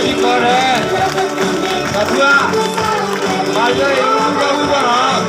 đi con đấy bà thưa bà ơi uống qua hả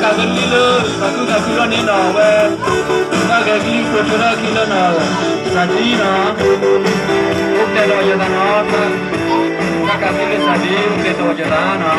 cả cái lilo và cứ nên nó về cái của chúng ta khi nó là gì nó ok rồi giờ nó cả cái là gì ok rồi giờ nó